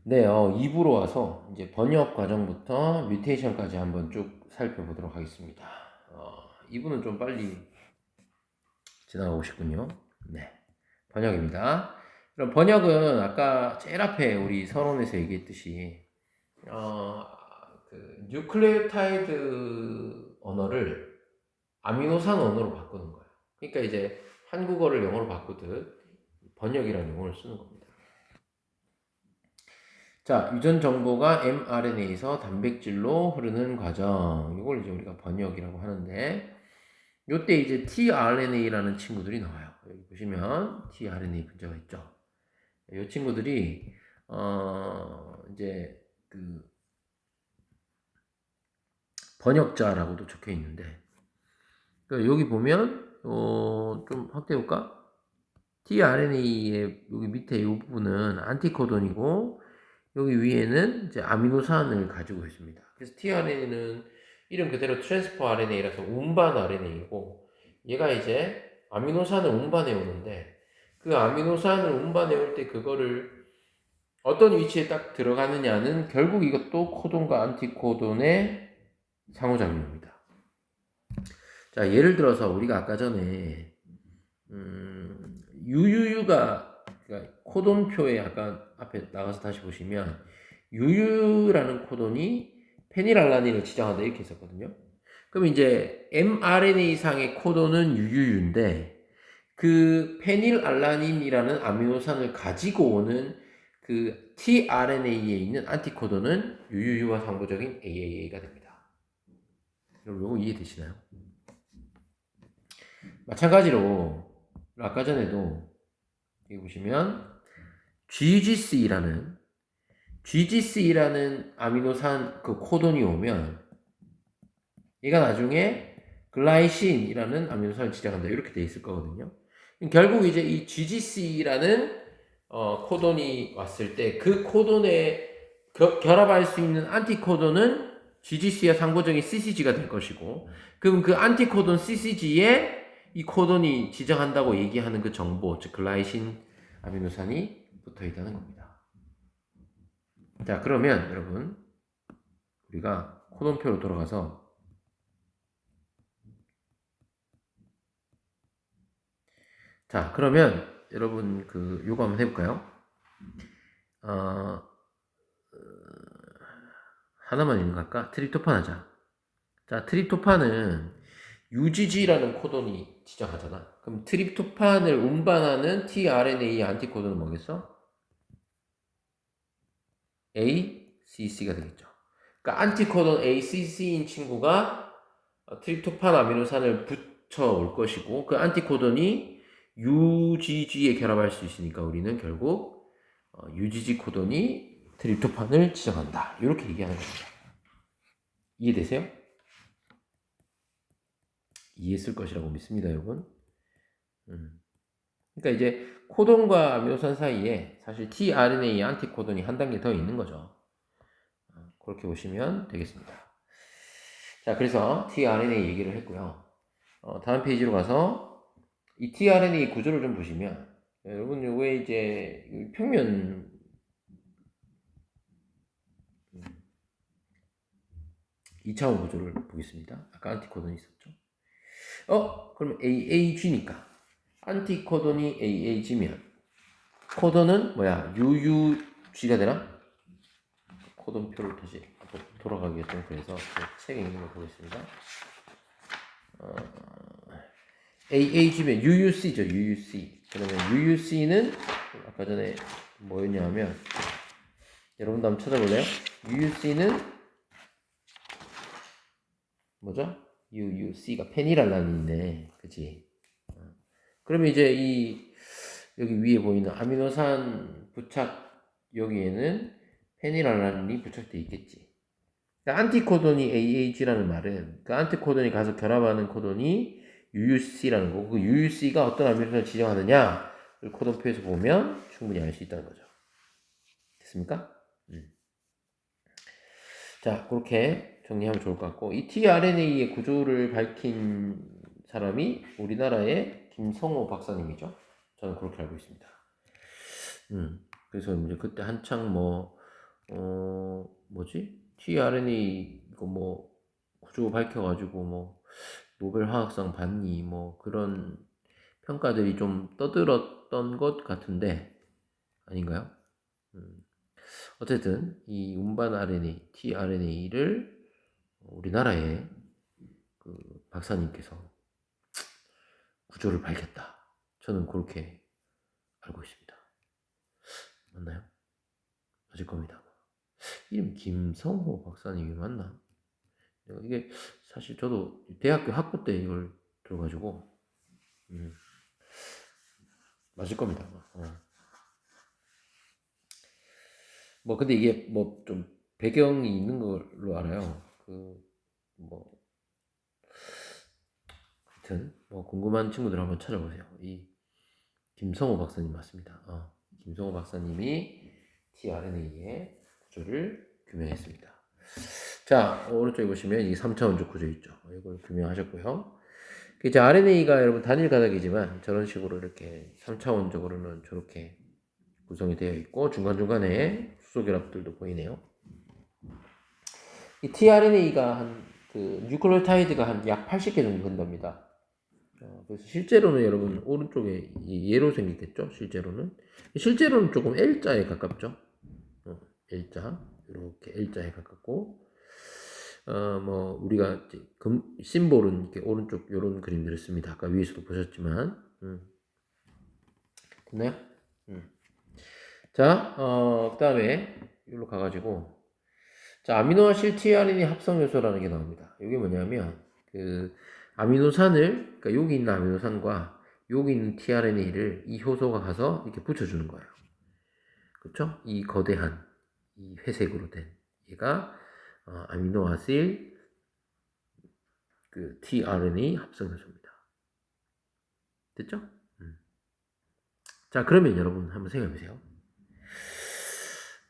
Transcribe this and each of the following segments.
네, 2부로 와서 이제 번역 과정부터 뮤테이션까지 한번 쭉 살펴보도록 하겠습니다. 2부는 좀 빨리 지나가고 싶군요. 네, 번역입니다. 그럼 번역은 아까 제일 앞에 우리 서론에서 얘기했듯이 어, 그 뉴클레오타이드 언어를 아미노산 언어로 바꾸는 거예요. 그러니까 이제 한국어를 영어로 바꾸듯 번역이라는 용어를 쓰는 겁니다. 자, 유전 정보가 mRNA에서 단백질로 흐르는 과정. 이걸 이제 우리가 번역이라고 하는데, 요때 이제 tRNA라는 친구들이 나와요. 여기 보시면 tRNA 분자가 있죠. 이 친구들이 이제 그 번역자라고도 적혀 있는데, 그러니까 여기 보면 좀 확대해 볼까? tRNA의 여기 밑에 이 부분은 안티코돈이고 여기 위에는 이제 아미노산을 가지고 있습니다. 그래서 tRNA는 이름 그대로 트랜스포 RNA라서 운반 RNA이고 얘가 이제 아미노산을 운반해 오는데 그 아미노산을 운반해 올 때 그거를 어떤 위치에 딱 들어가느냐는 결국 이것도 코돈과 안티코돈의 상호작용입니다. 자, 예를 들어서 우리가 아까 전에 UUU가 그러니까 코돈표에 아까 앞에 나가서 다시 보시면 UU라는 코돈이 페닐알라닌을 지정한다 이렇게 했었거든요. 그럼 이제 mRNA상의 코돈은 UUU인데 그 페닐알라닌이라는 아미노산을 가지고 오는 그 tRNA에 있는 안티코돈은 UUU와 상부적인 AAA가 됩니다. 여러분 이거 이해되시나요? 마찬가지로 아까 전에도 여기 보시면 GGC라는 아미노산 그 코돈이 오면 얘가 나중에 글라이신이라는 아미노산을 지정한다 이렇게 돼 있을 거거든요. 결국 이제 이 GGC라는 코돈이 왔을 때 그 코돈에 결합할 수 있는 안티코돈은 GGC와 상호적인 CCG가 될 것이고 그럼 그 안티코돈 CCG에 이 코돈이 지정한다고 얘기하는 그 정보 즉 글라이신 아미노산이 붙어 있다는 겁니다. 자, 그러면 여러분 우리가 코돈표로 돌아가서 자, 그러면 여러분 그 요거 한번 해볼까요? 하나만 있는 거 할까? 트립토판 하자. 자, 트립토판은 UGG라는 코돈이 지정하잖아. 그럼 트립토판을 운반하는 tRNA 안티코돈은 뭐겠어? ACC가 되겠죠. 그러니까 안티코돈 ACC인 친구가 트립토판 아미노산을 붙여올 것이고 그 안티코돈이 UGG에 결합할 수 있으니까 우리는 결국 UGG 코돈이 트립토판을 지정한다. 이렇게 얘기하는 겁니다. 이해되세요? 이해했을 것이라고 믿습니다, 여러분. 그러니까 이제 코돈과 아미노산 사이에 사실 tRNA 안티코돈이 한 단계 더 있는 거죠. 그렇게 보시면 되겠습니다. 자, 그래서 tRNA 얘기를 했고요. 다음 페이지로 가서 이 tRNA 구조를 좀 보시면 여러분 요게 이제 평면 2차원 구조를 보겠습니다. 아까 안티코돈이 있었죠. 그럼 AAG니까 안티코돈이 AAG면 코돈은 뭐야? UUG가 되나? 코돈표를 다시 돌아가기 위해서 그래서 책에 있는 걸 보겠습니다. AAG면 UUC죠. UUC. 그러면 UUC는 아까 전에 뭐였냐면 여러분도 한번 찾아볼래요? UUC는 뭐죠? UUC가 페닐알라닌이네. 그치? 그러면 이제 이 여기 위에 보이는 아미노산 부착 여기에는 페닐알라닌이 부착되어 있겠지. 그러니까 안티코돈이 AAG라는 말은 그 안티코돈이 가서 결합하는 코돈이 UUC라는 거고 그 UUC가 어떤 아미노산을 지정하느냐를 코돈표에서 보면 충분히 알 수 있다는 거죠. 됐습니까? 자, 그렇게 정리하면 좋을 것 같고 이 tRNA의 구조를 밝힌 사람이 우리나라의 김성호 박사님이죠. 저는 그렇게 알고 있습니다. 그래서 이제 그때 한창 뭐 뭐지? tRNA 이거 뭐 구조 밝혀가지고 뭐 노벨 화학상 받니 뭐 그런 평가들이 좀 떠들었던 것 같은데 아닌가요? 어쨌든 이 운반 RNA, tRNA를 우리나라의 그 박사님께서 구조를 밝혔다. 저는 그렇게 알고 있습니다. 맞나요? 맞을 겁니다. 이름 김성호 박사님이 맞나? 이게 사실 저도 대학교 학부 때 이걸 들어가지고 맞을 겁니다. 뭐 근데 이게 뭐 좀 배경이 있는 걸로 알아요. 뭐 하여튼 뭐 궁금한 친구들 한번 찾아보세요. 이 김성호 박사님 맞습니다. 김성호 박사님이 tRNA의 구조를 규명했습니다. 자, 오른쪽에 보시면 이 3차원적 구조 있죠. 이걸 규명하셨고요. 이제 RNA가 여러분 단일 가닥이지만 저런 식으로 이렇게 3차원적으로는 저렇게 구성이 되어 있고 중간중간에 수소 결합들도 보이네요. 이 tRNA가 그 뉴클레오타이드가 한 약 80개 정도 된답니다. 그래서 실제로는 여러분 오른쪽에 얘로 생겼겠죠? 실제로는 조금 L자에 가깝죠? L자 이렇게 L자에 가깝고 뭐 우리가 이제 심볼은 이렇게 오른쪽 이런 그림들을 씁니다. 아까 위에서도 보셨지만 됐나요? 자, 그 다음에 여기로 가가지고 자 아미노아실 tRNA 합성 요소라는 게 나옵니다. 이게 뭐냐면 그 아미노산을 그러니까 여기 있는 아미노산과 여기 있는 tRNA를 이 효소가 가서 이렇게 붙여주는 거예요. 그렇죠? 이 거대한 이 회색으로 된 얘가 아미노아실 그 tRNA 합성 요소입니다. 됐죠? 자 그러면 여러분 한번 생각해 보세요.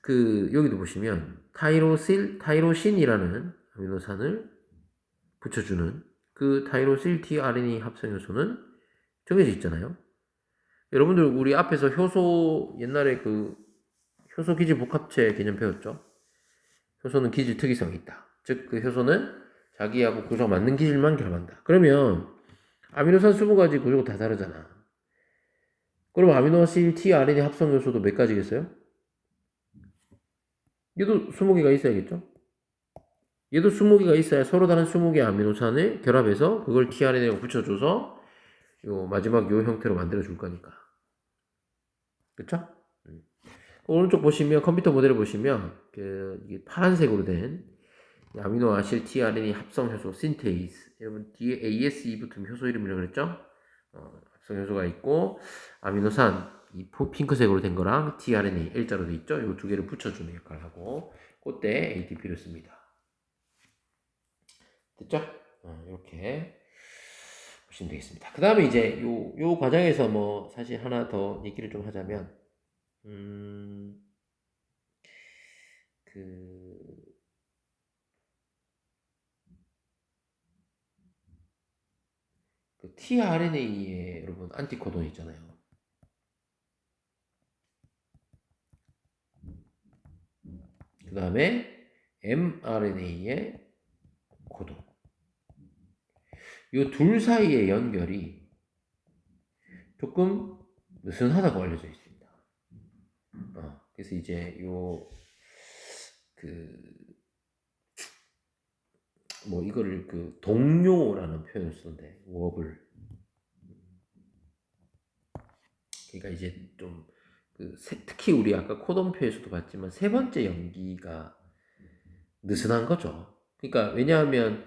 그 여기도 보시면 타이로신이라는 아미노산을 붙여주는 그 타이로실 tRNA 합성 요소는 정해져 있잖아요. 여러분들 우리 앞에서 효소 옛날에 그 효소 기질 복합체 개념 배웠죠? 효소는 기질 특이성이 있다. 즉 그 효소는 자기하고 구조가 맞는 기질만 결합한다. 그러면 아미노산 20가지 구조가 다 다르잖아. 그럼 아미노아실 tRNA 합성 요소도 몇 가지겠어요? 얘도 20개가 있어야겠죠? 얘도 20개가 있어야 서로 다른 20개의 아미노산을 결합해서 그걸 tRNA에 붙여줘서 요 마지막 요 형태로 만들어 줄 거니까. 그쵸? 오른쪽 보시면 컴퓨터 모델을 보시면 이게 파란색으로 된 아미노아실 tRNA 합성 효소 신테이스 여러분 뒤에 ASE 붙으면 효소 이름이라고 그랬죠? 합성 효소가 있고 아미노산 이 핑크색으로 된 거랑 tRNA L자로 돼 있죠? 이 두 개를 붙여주는 역할을 하고 그때 ATP를 씁니다. 됐죠? 이렇게 보시면 되겠습니다. 그 다음에 이제 요 과정에서 뭐 사실 하나 더 얘기를 좀 하자면 그 tRNA에 여러분 안티코돈 있잖아요. 그 다음에 mRNA의 코돈. 이 둘 사이의 연결이 조금 느슨하다고 알려져 있습니다. 그래서 이제 뭐 이거를 그 동료라는 표현을 쓰는데 워블. 그러니까 이제 좀 특히 우리 아까 코돈표에서도 봤지만 세 번째 연기가 느슨한 거죠. 그러니까 왜냐하면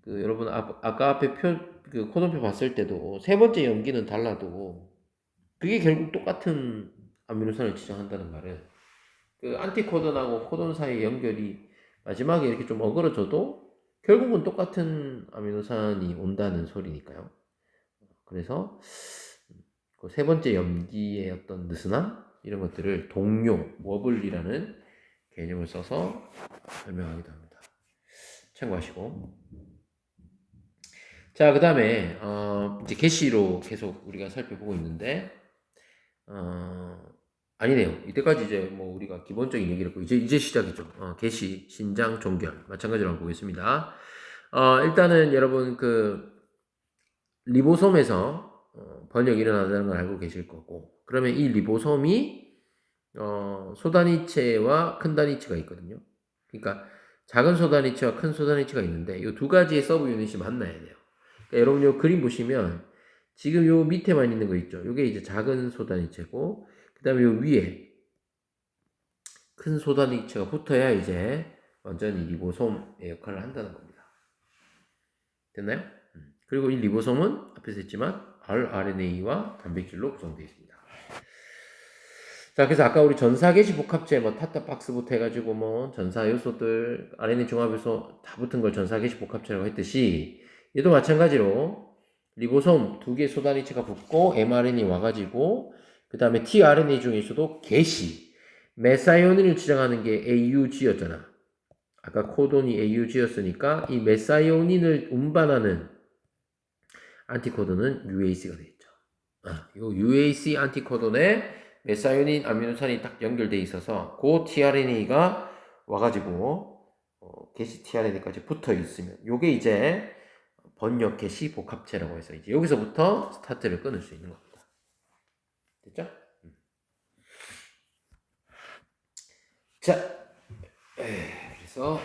여러분 아까 앞에 그 코돈표 봤을 때도 세 번째 연기는 달라도 그게 결국 똑같은 아미노산을 지정한다는 말은 그 안티코돈하고 코돈 사이의 연결이 마지막에 이렇게 좀 어그러져도 결국은 똑같은 아미노산이 온다는 소리니까요. 그래서 그 세 번째 염기의 어떤 느슨함 이런 것들을 동료 워블이라는 개념을 써서 설명하기도 합니다. 참고하시고 자 그 다음에 이제 게시로 계속 우리가 살펴보고 있는데 아니네요. 이때까지 이제 뭐 우리가 기본적인 얘기를 했고, 이제 시작이죠. 개시, 신장, 종결. 마찬가지로 한번 보겠습니다. 일단은 여러분 리보솜에서 번역이 일어나는 걸 알고 계실 거고, 그러면 이 리보솜이 소단위체와 큰 단위체가 있거든요. 그러니까 작은 소단위체와 큰 소단위체가 있는데 이 두 가지의 서브 유닛이 만나야 돼요. 그러니까 여러분 요 그림 보시면 지금 요 밑에만 있는 거 있죠. 요게 이제 작은 소단위체고, 그 다음에 요 위에 큰 소단위체가 붙어야 이제 완전히 리보솜의 역할을 한다는 겁니다. 됐나요? 그리고 이 리보솜은 앞에서 했지만 rRNA와 단백질로 구성되어 있습니다. 자, 그래서 아까 우리 전사 게시 복합체 뭐 타타박스부터 해가지고 뭐 전사 요소들 RNA 종합 요소 다 붙은 걸 전사 게시 복합체라고 했듯이, 얘도 마찬가지로 리보솜 두 개 소단위체가 붙고 mRNA 와가지고 그 다음에 tRNA 중에서도 게시 메사이오닌을 지정하는 게 AUG였잖아. 아까 코돈이 AUG였으니까 이 메사이오닌을 운반하는 안티코돈은 UAC가 되겠죠. 요 UAC 안티코돈에 메사이오닌 아미노산이 딱 연결돼 있어서 그 tRNA가 와가지고 게시 tRNA까지 붙어 있으면 요게 이제 번역 게시 복합체라고 해서 이제 여기서부터 스타트를 끊을 수 있는 겁니다. 됐죠? 자, 그래서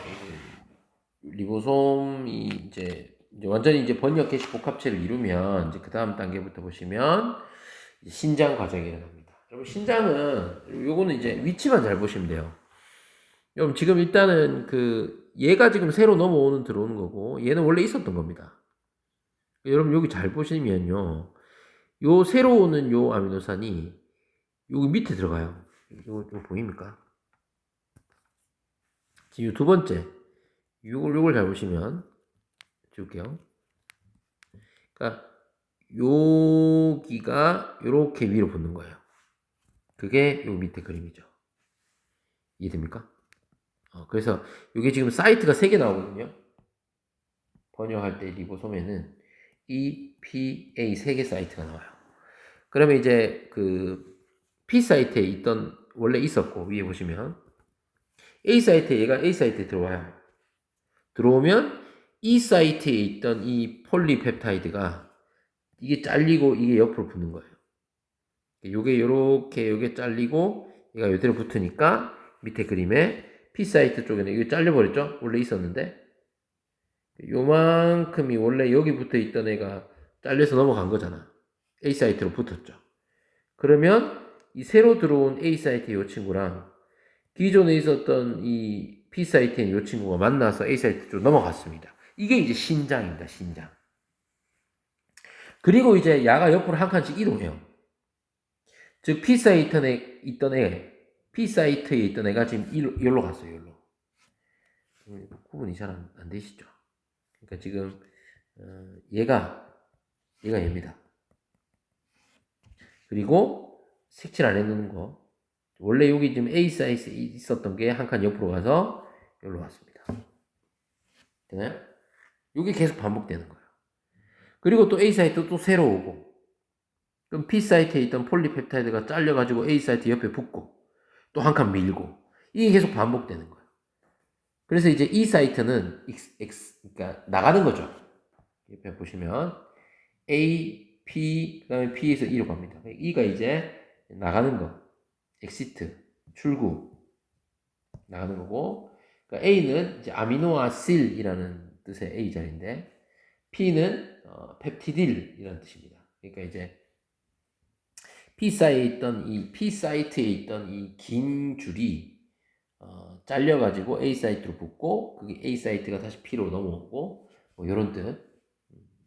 리보솜이 이제 완전히 이제 번역 게시 복합체를 이루면 이제 그 다음 단계부터 보시면 신장 과정이 일어납니다. 여러분 신장은 요거는 이제 위치만 잘 보시면 돼요. 여러분 지금 일단은 얘가 지금 새로 들어오는 거고 얘는 원래 있었던 겁니다. 여러분 여기 잘 보시면요, 요 새로 오는 요 아미노산이 여기 밑에 들어가요. 이거 보입니까? 지금 두 번째 요걸 잘 보시면 지울게요. 그러니까 여기가 요렇게 위로 붙는 거예요. 그게 요 밑에 그림이죠. 이해됩니까? 그래서 이게 지금 사이트가 3개 나오거든요. 번역할 때 리보솜에는 EPA 3개 사이트가 나와요. 그러면 이제 P 사이트에 원래 있었고, 위에 보시면 A 사이트에 얘가 A 사이트에 들어와요. 들어오면 E 사이트에 있던 이 폴리펩타이드가 이게 잘리고 이게 옆으로 붙는 거예요. 요게 요게 잘리고 얘가 요대로 붙으니까 밑에 그림에 P 사이트 쪽에는 이거 잘려버렸죠? 원래 있었는데 요만큼이 원래 여기 붙어 있던 애가 잘려서 넘어간 거잖아. A 사이트로 붙었죠. 그러면 이 새로 들어온 A 사이트의 요 친구랑 기존에 있었던 이 P 사이트의 요 친구가 만나서 A 사이트 쪽으로 넘어갔습니다. 이게 이제 신장입니다. 신장. 그리고 이제 야가 옆으로 한 칸씩 이동해요. 즉 P 사이트에 있던 애가 지금 여기로 갔어요. 여기로. 구분이 잘 안 되시죠? 그러니까 지금 얘가 얘입니다. 그리고 색칠 안 해놓는 거, 원래 여기 지금 A 사이즈에 있었던 게 한 칸 옆으로 가서 여기로 왔습니다. 되나요? 이게 계속 반복되는 거예요. 그리고 또 A 사이트 또 새로 오고, 그럼 P 사이트에 있던 폴리펩타이드가 잘려가지고 A 사이트 옆에 붙고 또 한 칸 밀고, 이게 계속 반복되는 거예요. 그래서 이제 이 사이트는 그러니까 나가는 거죠. 옆에 보시면 A, P, 그 다음에 P에서 E로 갑니다. E가 이제 나가는 거, 엑시트, 출구, 나가는 거고, 그러니까 A는 이제 아미노아실이라는 뜻의 A 자리인데, P는 펩티딜이라는 뜻입니다. 그러니까 이제 P 사이트에 있던 이 긴 줄이 잘려가지고 A 사이트로 붙고, 그게 A 사이트가 다시 P로 넘어오고, 뭐 이런 뜻,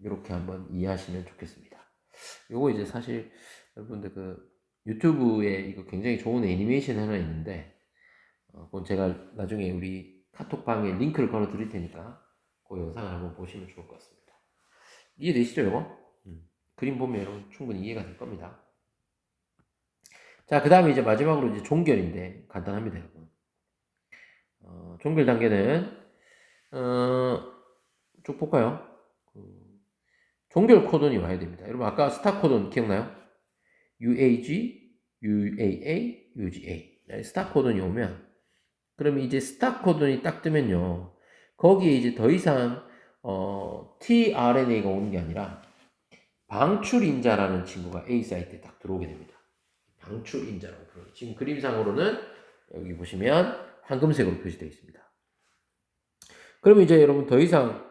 이렇게 한번 이해하시면 좋겠습니다. 요거 이제 사실 여러분들 유튜브에 이거 굉장히 좋은 애니메이션 하나 있는데, 그건 제가 나중에 우리 카톡방에 링크를 걸어 드릴 테니까 그 영상을 한번 보시면 좋을 것 같습니다. 이해되시죠, 이거? 그림 보면 여러분 충분히 이해가 될 겁니다. 자, 그 다음에 이제 마지막으로 이제 종결인데 간단합니다, 여러분. 종결 단계는 쭉 볼까요? 종결 코돈이 와야 됩니다. 여러분 아까 스탑 코돈 기억나요? UAG, UAA, UGA. 스탑 코돈이 오면, 그러면 이제 스탑 코돈이 딱 뜨면요. 거기에 이제 더 이상, tRNA가 오는 게 아니라, 방출인자라는 친구가 A 사이트에 딱 들어오게 됩니다. 방출인자라고 불러요. 지금 그림상으로는 여기 보시면 황금색으로 표시되어 있습니다. 그러면 이제 여러분 더 이상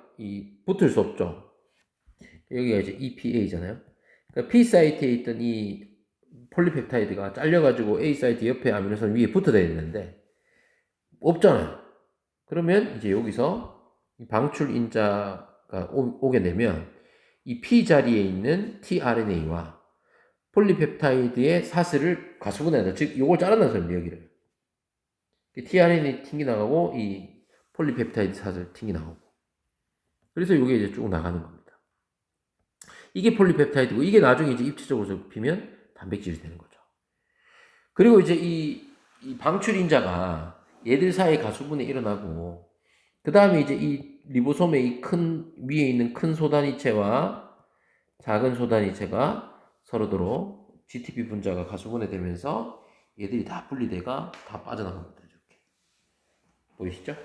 붙을 수 없죠. 여기가 이제 EPA잖아요. 그러니까 P 사이트에 있던 이 폴리펩타이드가 잘려가지고 A 사이트 옆에 아미노산 위에 붙어야 되는데 없잖아요. 그러면 이제 여기서 방출 인자가 오게 되면 이 P 자리에 있는 tRNA와 폴리펩타이드의 사슬을 가수분해한다. 즉, 이걸 잘라내는 소리입니다, 여기를. tRNA 튕기 나가고 이 폴리펩타이드 사슬 튕기 나오고. 그래서 이게 이제 쭉 나가는 겁니다. 이게 폴리펩타이드고 이게 나중에 이제 입체적으로 접히면 단백질이 되는 거죠. 그리고 이제 이 방출인자가 얘들 사이에 가수분해 일어나고 그 다음에 이제 이 리보솜의 이 큰 위에 있는 큰 소단위체와 작은 소단위체가 서로더러 GTP 분자가 가수분해 되면서 얘들이 다 분리돼가 다 빠져나갑니다. 이렇게 보이시죠?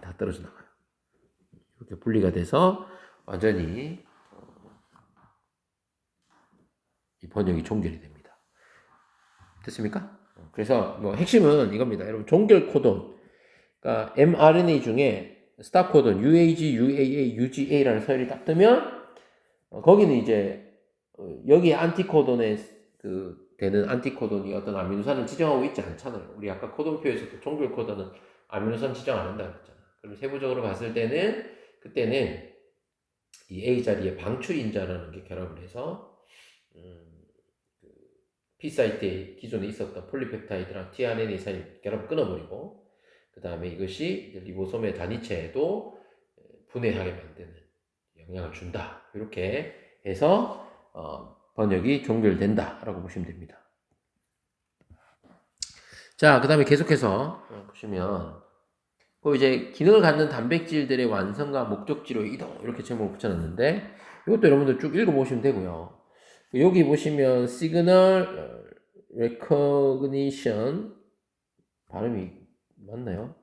다 떨어져 나가요. 이렇게 분리가 돼서 완전히 이 번역이 종결이 됩니다. 됐습니까? 그래서 뭐 핵심은 이겁니다. 여러분 종결 코돈, 그러니까 mRNA 중에 스탑 코돈 UAG, UAA, UGA라는 서열이 딱 뜨면 거기는 이제 여기에 안티코돈에 되는 안티코돈이 어떤 아미노산을 지정하고 있지 않잖아요. 우리 아까 코돈표에서도 종결 코돈은 아미노산 지정 안 한다고 했잖아. 그럼 세부적으로 봤을 때는 그때는 이 A 자리에 방출인자라는 게 결합을 해서 P 사이트에 기존에 있었던 폴리펩타이드랑 tRNA 사이 결합을 끊어버리고 그 다음에 이것이 리보솜의 단위체에도 분해하게 만드는 영향을 준다. 이렇게 해서 번역이 종결된다라고 보시면 됩니다. 자, 그 다음에 계속해서 보시면 이제 기능을 갖는 단백질들의 완성과 목적지로 이동 이렇게 제목을 붙여놨는데 이것도 여러분들 쭉 읽어보시면 되고요. 여기 보시면 시그널 레코그니션 발음이 맞나요?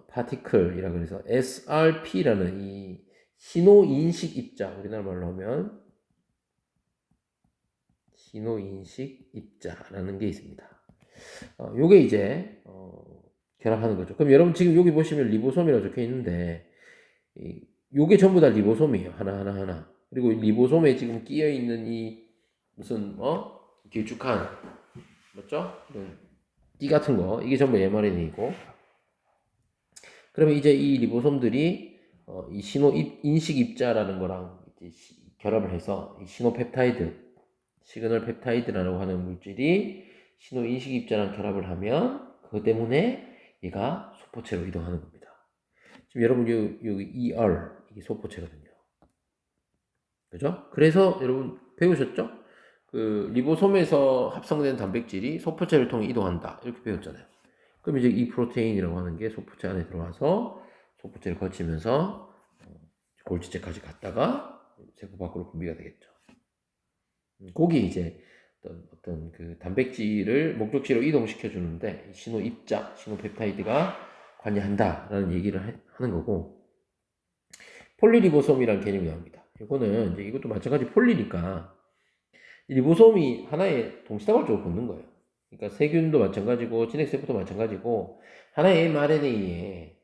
파티클이라 그래서 SRP라는 이 신호 인식 입자 우리나라 말로 하면 신호 인식 입자라는 게 있습니다. 요게 이제 결합하는 거죠. 그럼 여러분 지금 여기 보시면 리보솜이라고 적혀 있는데 요게 전부 다 리보솜이에요. 하나. 그리고 리보솜에 지금 끼어 있는 이 무슨 길쭉한 맞죠? 띠 같은 거 이게 전부 mRNA이고 그러면 이제 이 리보솜들이 이 신호 인식 입자라는 거랑 이제 결합을 해서 이 신호 펩타이드, 시그널 펩타이드라고 하는 물질이 신호 인식 입자랑 결합을 하면 그것 때문에 얘가 소포체로 이동하는 겁니다. 지금 여러분 여기 ER 이게 소포체거든요. 그죠? 그래서 여러분 배우셨죠? 그 리보솜에서 합성된 단백질이 소포체를 통해 이동한다 이렇게 배웠잖아요. 그럼 이제 이 프로테인이라고 하는 게 소포체 안에 들어와서 소포체를 거치면서 골지체까지 갔다가 세포 밖으로 분비가 되겠죠. 거기 이제 어떤 그 단백질을 목적지로 이동시켜 주는데 신호 입자, 신호 펩타이드가 관여한다라는 얘기를 하는 거고 폴리리보솜이라는 개념이 나옵니다. 이거는 이제 이것도 마찬가지 폴리니까 리보솜이 하나의 동시다발적으로 붙는 거예요. 그러니까 세균도 마찬가지고 진핵세포도 마찬가지고 하나의 mRNA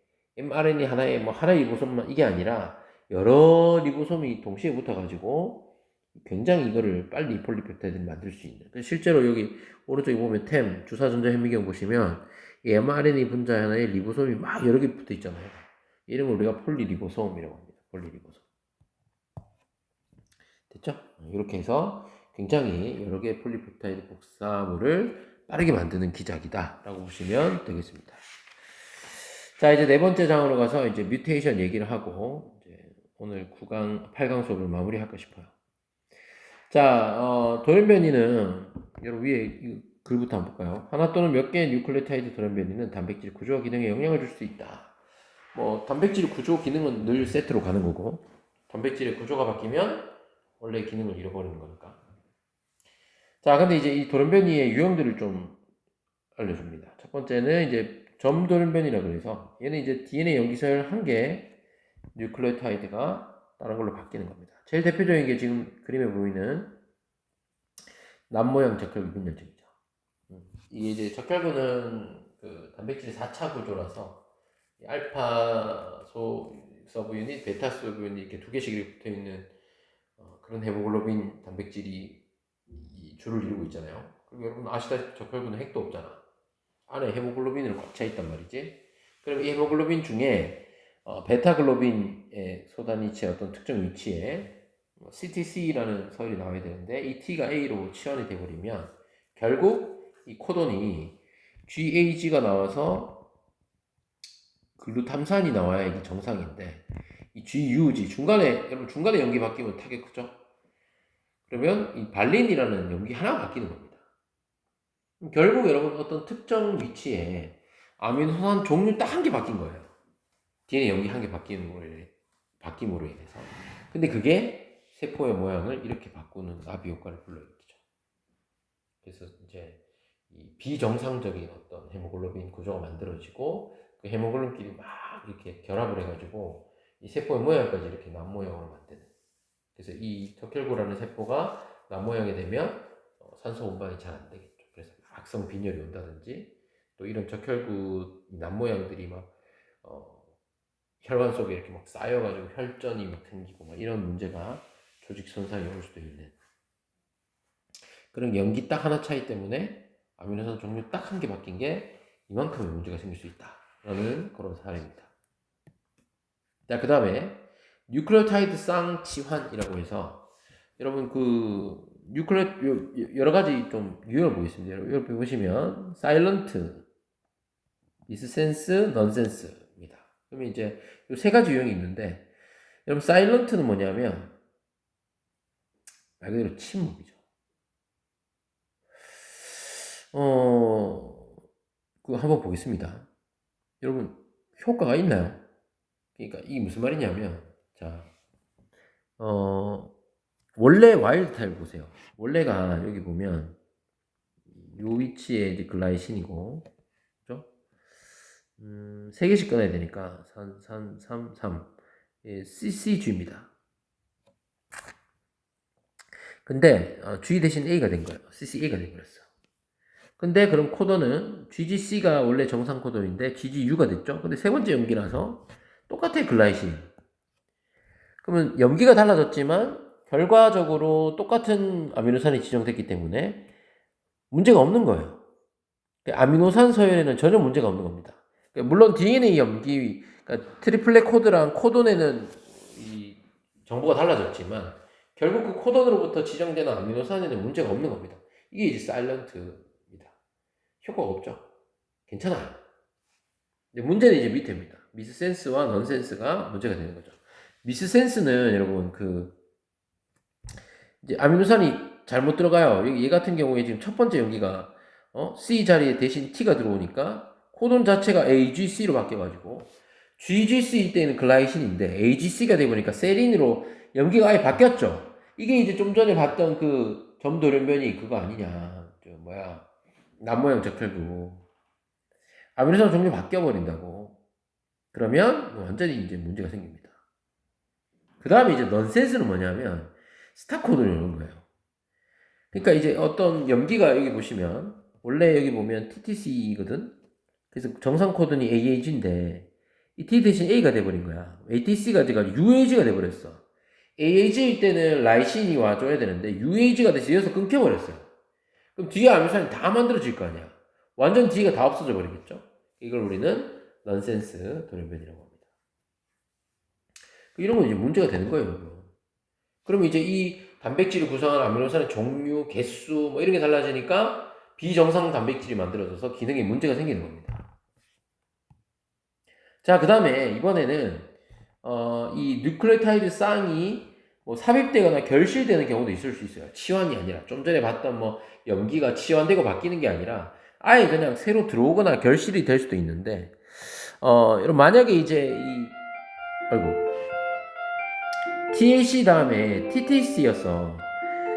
하나의 하나의 리보솜만 이게 아니라 여러 리보솜이 동시에 붙어가지고 굉장히 이거를 빨리 폴리펩타이드를 만들 수 있는. 실제로 여기 오른쪽에 보면 템 주사 전자 현미경 보시면 이 mRNA 분자 하나에 리보솜이 막 여러 개 붙어 있잖아요. 이런 걸 우리가 폴리리보솜이라고 합니다. 폴리리보솜. 됐죠? 이렇게 해서 굉장히 여러 개의 폴리펩타이드 복사물을 빠르게 만드는 기작이다 라고 보시면 되겠습니다. 자, 이제 네 번째 장으로 가서 이제 뮤테이션 얘기를 하고 이제 오늘 8강 수업을 마무리할까 싶어요. 자, 돌연변이는 여러분 위에 이 글부터 한번 볼까요? 하나 또는 몇 개의 뉴클레오타이드 돌연변이는 단백질 구조와 기능에 영향을 줄 수 있다. 단백질 구조 기능은 늘 세트로 가는 거고 단백질의 구조가 바뀌면 원래 기능을 잃어버리는 거니까. 자, 근데 이제 이 돌연변이의 유형들을 좀 알려줍니다. 첫 번째는 이제 점돌변이라고 해서 얘는 이제 DNA 염기서열 한 개 뉴클레오타이드가 다른 걸로 바뀌는 겁니다. 제일 대표적인 게 지금 그림에 보이는 남모형 적혈구 분열증이죠. 이게 이제 적혈구는 그 단백질이 4차 구조라서 알파 서부 유닛, 베타 서부 유닛 이렇게 두 개씩 이렇게 붙어 있는 그런 헤모글로빈 단백질이 이 줄을 이루고 있잖아요. 그리고 여러분 아시다시피 적혈구는 핵도 없잖아. 안에 헤모글로빈으로 꽉 차 있단 말이지. 그럼 이 헤모글로빈 중에 베타글로빈의 소단위치의 어떤 특정 위치에 CTC라는 서열이 나와야 되는데 이 T가 A로 치환이 돼버리면 결국 이 코돈이 GAG가 나와서 글루탐산이 나와야 이게 정상인데 이 GUG 여러분 중간에 염기 바뀌면 타격 크죠? 그러면 이 발린이라는 염기 하나가 바뀌는 겁니다. 결국 여러분 어떤 특정 위치에 아미노산 종류 딱 한 개 바뀐 거예요. DNA 염기 한 개 바뀜으로 인해서. 근데 그게 세포의 모양을 이렇게 바꾸는 나비 효과를 불러일으키죠. 그래서 이제 이 비정상적인 어떤 헤모글로빈 구조가 만들어지고 그 헤모글로빈끼리 막 이렇게 결합을 해가지고 이 세포의 모양까지 이렇게 남모형을 만드는. 그래서 이 적혈구라는 세포가 남모형이 되면 산소 운반이 잘 안 되겠죠. 그래서 악성 빈혈이 온다든지 또 이런 적혈구 남모양들이 막 혈관 속에 이렇게 막 쌓여가지고 혈전이 막 생기고 막 이런 문제가 조직 손상이 올 수도 있는 그런 염기 딱 하나 차이 때문에 아미노산 종류 딱 한 개 바뀐 게 이만큼의 문제가 생길 수 있다라는 그런 사례입니다. 자, 그 다음에 뉴클레오타이드 쌍치환이라고 해서 여러분 그 여러 가지 좀 유형을 보겠습니다. 여러분 보시면 사일런트, 미스센스, 넌센스입니다. 그러면 이제 이 세 가지 유형이 있는데 여러분 사일런트는 뭐냐면 말 그대로 침묵이죠. 그 한번 보겠습니다. 여러분 효과가 있나요? 그러니까 이게 무슨 말이냐면 자, 원래 와일드 타입 보세요. 원래가 여기 보면 요 위치에 이제 글라이신이고, 그죠? 세 개씩 꺼내야 되니까 3 CCG입니다. 근데 G 대신 A가 된 거예요. CCA가 돼버렸어. 근데 그럼 코드는 GGC가 원래 정상 코드인데 GGU가 됐죠. 근데 세 번째 염기라서 똑같아 글라이신. 그러면 염기가 달라졌지만 결과적으로 똑같은 아미노산이 지정됐기 때문에 문제가 없는 거예요. 아미노산 서열에는 전혀 문제가 없는 겁니다. 물론 DNA 염기, 그러니까 트리플렛 코드랑 코돈에는 이 정보가 달라졌지만 결국 그 코돈으로부터 지정되는 아미노산에는 문제가 없는 겁니다. 이게 이제 사일런트입니다. 효과가 없죠. 괜찮아요. 문제는 이제 밑에입니다. 미스센스와 넌센스가 문제가 되는 거죠. 미스센스는 여러분 이제 아미노산이 잘못 들어가요. 얘 같은 경우에 지금 첫 번째 염기가 C 자리에 대신 T가 들어오니까 코돈 자체가 AGC로 바뀌어가지고 GGC 때는 글라이신인데 AGC가 되보니까 세린으로 염기가 아예 바뀌었죠. 이게 이제 좀 전에 봤던 그 점도련변이 그거 아니냐. 남모형 적혈구. 아미노산 종류 바뀌어버린다고. 그러면 완전히 이제 문제가 생깁니다. 그 다음에 이제 넌센스는 뭐냐면 스탑 코드를 이런 거예요. 그러니까 이제 어떤 염기가 여기 보시면 원래 여기 보면 TTC거든. 그래서 정상 코드는 AAG인데 이 T 대신 A가 돼버린 거야. ATC가 돼가지고 UAG가 돼버렸어. AAG일 때는 라이신이 와줘야 되는데 UAG가 돼서 여기서 끊겨버렸어요. 그럼 뒤에 아미노산이 다 만들어질 거 아니야. 완전 뒤가 다 없어져 버리겠죠. 이걸 우리는 넌센스 돌연변이라고 합니다. 이런 건 이제 문제가 되는 거예요, 여러분. 그러면 이제 이 단백질을 구성하는 아미노산의 종류, 개수 뭐 이런 게 달라지니까 비정상 단백질이 만들어져서 기능에 문제가 생기는 겁니다. 자, 그 다음에 이번에는 이 뉴클레오타이드 쌍이 뭐 삽입되거나 결실되는 경우도 있을 수 있어요. 치환이 아니라 좀 전에 봤던 뭐 염기가 치환되고 바뀌는 게 아니라 아예 그냥 새로 들어오거나 결실이 될 수도 있는데 여러분 만약에 이제 TAC 다음에 TTC였어.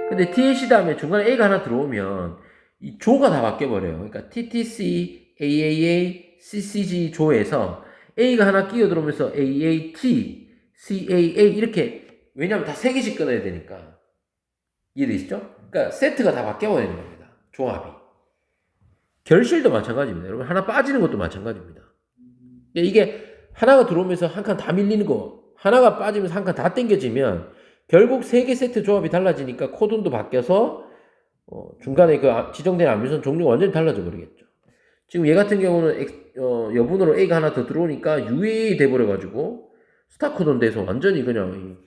근데 TAC 다음에 중간에 A가 하나 들어오면 이 조가 다 바뀌어버려요. 그러니까 TTC, AAA, CCG 조에서 A가 하나 끼어 들어오면서 AAT, CAA 이렇게 왜냐하면 다 세 개씩 끊어야 되니까 이해되시죠? 그러니까 세트가 다 바뀌어버리는 겁니다. 조합이. 결실도 마찬가지입니다. 여러분 하나 빠지는 것도 마찬가지입니다. 이게 하나가 들어오면서 한 칸 다 밀리는 거 하나가 빠지면서 한 칸 다 당겨지면 결국 세 개 세트 조합이 달라지니까 코돈도 바뀌어서 중간에 그 지정된 암유선 종류가 완전히 달라져 버리겠죠. 지금 얘 같은 경우는 여분으로 A가 하나 더 들어오니까 UAA 돼버려가지고 스타 코돈 돼서 완전히 그냥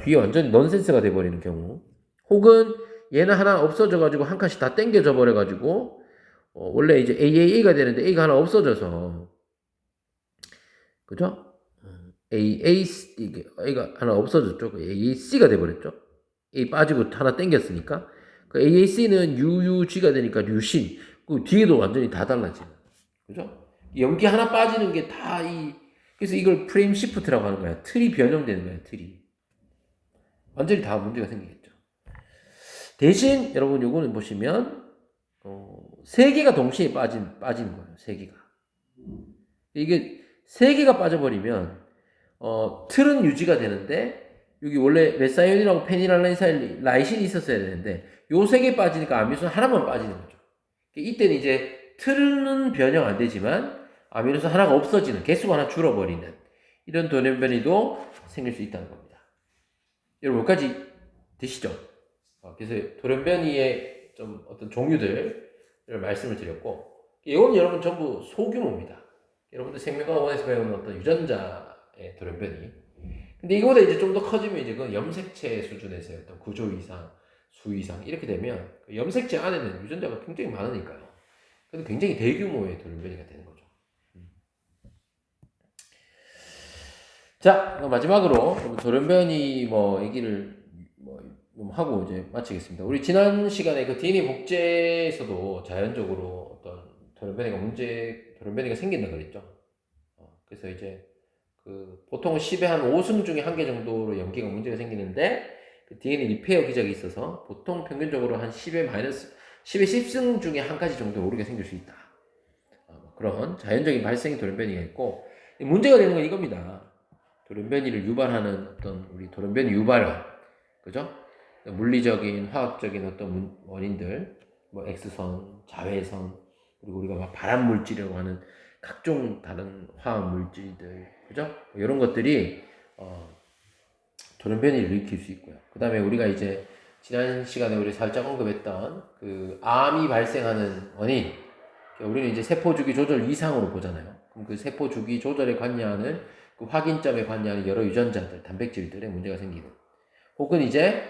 뒤에 완전히 넌센스가 돼버리는 경우 혹은 얘는 하나 없어져가지고 한 칸씩 다 당겨져 버려가지고 원래 이제 AAA가 되는데 A가 하나 없어져서 그죠? A가 하나 없어졌죠. 그 AAC가 돼버렸죠. A 빠지고 하나 땡겼으니까. 그 AAC는 UUG가 되니까 류신. 그 뒤에도 완전히 다 달라지는. 그죠? 연기 하나 빠지는 게 다 그래서 이걸 프레임 시프트라고 하는 거야. 틀이 변형되는 거야, 틀이. 완전히 다 문제가 생기겠죠. 대신 여러분 요거는 보시면, 세 개가 동시에 빠지는 거예요. 세 개가. 이게 세 개가 빠져버리면 틀은 유지가 되는데 여기 원래 메사이온이라고 페니랄라이신이 있었어야 되는데 요 세 개 빠지니까 아미노산 하나만 빠지는 거죠. 이때는 이제 틀은 변형 안 되지만 아미노산 하나가 없어지는 개수가 하나 줄어버리는 이런 돌연변이도 생길 수 있다는 겁니다. 여러분 여기까지 되시죠? 그래서 돌연변이의 좀 어떤 종류들을 말씀을 드렸고 이건 여러분 전부 소규모입니다. 여러분들 생명과학원에서 배우는 어떤 유전자의 돌연변이. 근데 이거보다 이제 좀 더 커지면 이제 그건 염색체 수준에서의 어떤 구조 이상, 수 이상 이렇게 되면 그 염색체 안에는 유전자가 굉장히 많으니까요. 그래서 굉장히 대규모의 돌연변이가 되는 거죠. 자, 마지막으로 돌연변이 얘기를 좀 하고 이제 마치겠습니다. 우리 지난 시간에 그 DNA 복제에서도 자연적으로 어떤 돌연변이가 생긴다 그랬죠. 그래서 이제 보통 10의 한 5승 중에 1개 정도로 염기가 문제가 생기는데 그 DNA 리페어 기작이 있어서 보통 평균적으로 한 10의 10승 중에 한 가지 정도 오르게 생길 수 있다. 그런 자연적인 발생의 돌연변이가 있고 문제가 되는 건 이겁니다. 돌연변이를 유발하는 어떤 우리 돌연변이 유발원, 그죠? 물리적인, 화학적인 어떤 원인들, X선, 자외선, 그리고 우리가 막 발암물질이라고 하는 각종 다른 화학물질들, 그죠? 이런 것들이 돌연변이를 일으킬 수 있고요. 그 다음에 우리가 이제 지난 시간에 우리 살짝 언급했던 그 암이 발생하는 원인, 우리는 이제 세포주기 조절 이상으로 보잖아요. 그럼 그 세포주기 조절에 관여하는 그 확인점에 관여하는 여러 유전자들, 단백질들에 문제가 생기는, 혹은 이제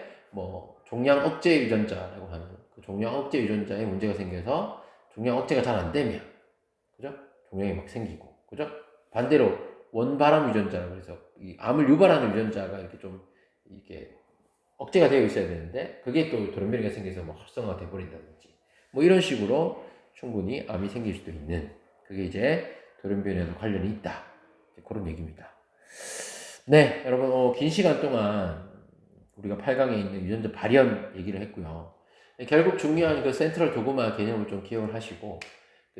종양 억제 유전자라고 하는 그 종양 억제 유전자에 문제가 생겨서 종양 억제가 잘 안 되면, 그죠? 종양이 막 생기고, 그죠? 반대로 원발암 유전자라고 해서 이 암을 유발하는 유전자가 이렇게 억제가 되어 있어야 되는데 그게 또 돌연변이가 생겨서 활성화가 돼 버린다든지 이런 식으로 충분히 암이 생길 수도 있는, 그게 이제 돌연변이와도 관련이 있다, 그런 얘기입니다. 네, 여러분 긴 시간 동안 우리가 8강에 있는 유전자 발현 얘기를 했고요. 결국 중요한 그 센트럴 도그마 개념을 좀 기억을 하시고,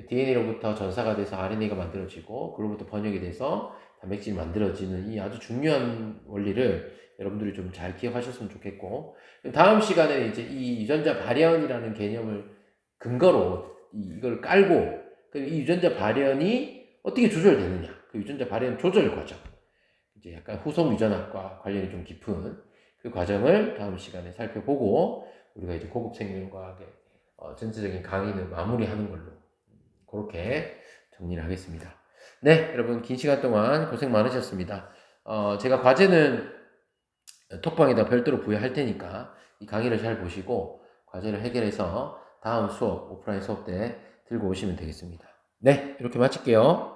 DNA로부터 전사가 돼서 RNA가 만들어지고 그로부터 번역이 돼서 단백질이 만들어지는 이 아주 중요한 원리를 여러분들이 좀 잘 기억하셨으면 좋겠고, 다음 시간에 이제 이 유전자 발현이라는 개념을 근거로 이걸 깔고 이 유전자 발현이 어떻게 조절되느냐, 그 유전자 발현 조절 과정, 이제 약간 후속 유전학과 관련이 좀 깊은 그 과정을 다음 시간에 살펴보고 우리가 이제 고급 생명과학의 전체적인 강의는 마무리하는 걸로 그렇게 정리를 하겠습니다. 네, 여러분 긴 시간 동안 고생 많으셨습니다. 제가 과제는 톡방에다 별도로 부여할 테니까 이 강의를 잘 보시고 과제를 해결해서 다음 수업, 오프라인 수업 때 들고 오시면 되겠습니다. 네, 이렇게 마칠게요.